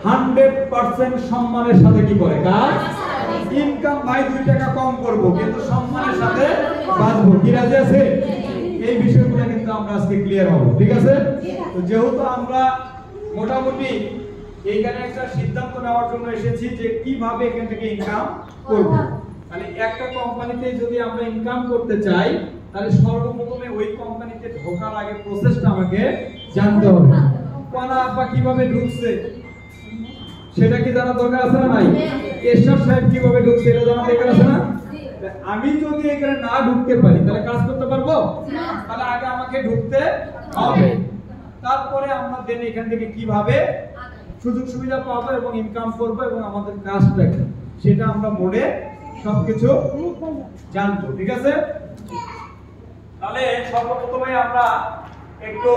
100% সম্মানের সাথে কি করে কাজ। ইনকাম ভাই 2 টাকা কম করব কিন্তু সম্মানের সাথে বাঁচবো, কি রাজি আছে? এই বিষয়গুলো কিন্তু আমরা আজকে ক্লিয়ার হব, ঠিক আছে? তো যেহেতু আমরা মোটামুটি এইখানে একটা সিদ্ধান্ত নেওয়ার জন্য এসেছি যে কিভাবে এখান থেকে ইনকাম করব, তাহলে একটা কোম্পানিতে যদি আমরা ইনকাম করতে চাই তাহলে সর্বপ্রথমে ওই কোম্পানিতে ঢোকার আগে প্রসেসটা আমাকে জানতে হবে। কোন আপা কিভাবে ঢুকছে সেটা কি জানা দরকার আছে না নাই? এরশাদ সাহেব কিভাবে ঢুকছে এটা জানা দরকার আছে না? আমি যদি এখানে না ঢুকতে পারি তাহলে কাজ করতে পারবো না, তাহলে আগে আমাকে ঢুকতে হবে, তারপরে আমরা দেন এখান থেকে কিভাবে সুযোগ সুবিধা পাবো এবং ইনকাম করবো এবং আমাদের কাজটা কি সেটা আমরা মোড়ে সবকিছু জানবো, ঠিক আছে? তাহলে সর্বপ্রথমে আমরা একটু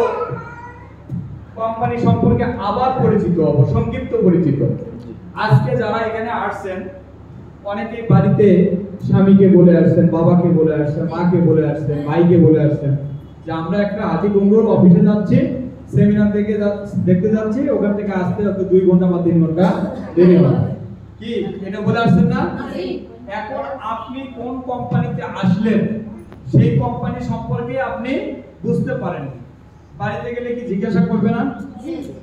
কোম্পানি সম্পর্কে আবার পরিচিত হব, সংক্ষিপ্ত পরিচিত। আজকে যারা এখানে আসছেন অনেকে বাড়িতে স্বামীকে বলে আসছেন, বাবাকে বলে আসছেন, মাকে বলে আসছেন, ভাইকে বলে আসছেন যে আমরা একটা হাতি কুমড়োর অফিসে যাচ্ছি, সেমিনার থেকে দেখতে যাচ্ছি, ওখান থেকে আসতে হয়তো 2 ঘন্টা বা 3 ঘন্টা দেরি হবে, কি এটা বলে আসছেন না? এখন আপনি কোন কোম্পানিতে আসলেন সেই কোম্পানি সম্পর্কে আপনি বুঝতে পারেন, বাড়িতে গেলে কি জিজ্ঞাসা করবে না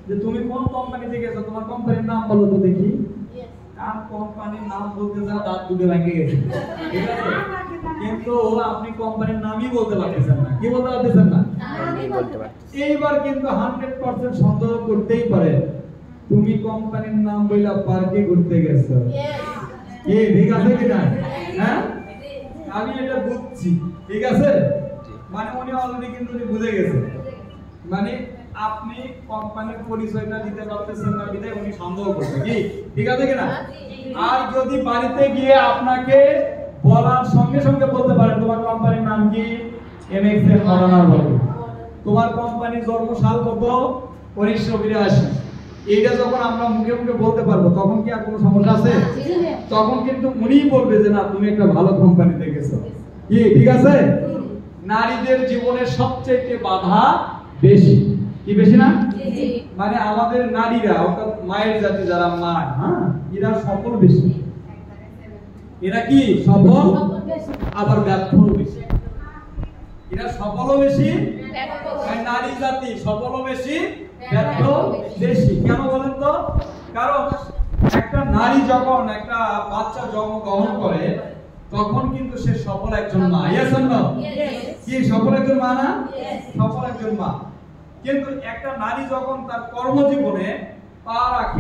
যে তুমি কোন কোম্পানিতে গেছো, তোমার কোম্পানির নাম বলো তো দেখি? কার কোম্পানির নাম বলতে যা দাঁত দুটো ভেঙে গেছে, ঠিক আছে? কিন্তু আপনি কোম্পানির নামই বলতে পারতেছেন না, কি বলতে পারতেছেন না? এইবার কিন্তু 100% সন্দেহ করতেই পারে তুমি কোম্পানির নাম বইলা পার্কে ঘুরতে গেছো, কি ঠিক আছে কি না? হ্যাঁ, আমি এটা বুঝছি, ঠিক আছে? মানে উনি অলরেডি কিন্তু বুঝে গেছে, মানে আপনি কোম্পানির পরিচয়টা দিতে পারতেছেন না বিধায় উনি সন্দেহ করছে, কি ঠিক আছে কি না? আর যদি বাড়িতে গিয়ে আপনাকে বলার সঙ্গে সঙ্গে বলতে পারেন তোমার কোম্পানির নাম কি? এমএক্সএল মডার্নার বলো, তোমার কোম্পানির জন্মসাল কত? 1982। এইটা যখন আমরা মুখে মুখে বলতে পারবো তখন কি আর কোনো সমস্যা আছে? তখন কিন্তু উনিই বলবে যে না তুমি একটা ভালো কোম্পানিতে গেছো, কি ঠিক আছে? নারীদের জীবনে সবচেয়ে বাধা বেশি, কি বেশি না? মানে আমাদের নারীরা অর্থাৎ মায়ের জাতি যারা মা, হ্যাঁ, এরা সফল বেশি, এরা কি সফল আবার ব্যর্থও বেশি, এরা সফলও বেশি, নারী জাতি সফলও বেশি ব্যর্থ বেশি। কেন বলেন তো? কারণ একটা নারী যখন একটা বাচ্চা জন্মগ্রহণ করে তখন কিন্তু সে সফল একজন মা, ইয়েস অর নো? কি সফল একজন মা না? সফল একজন মা। কিন্তু একটা নারী যখন তার কর্মজীবনে পা রাখে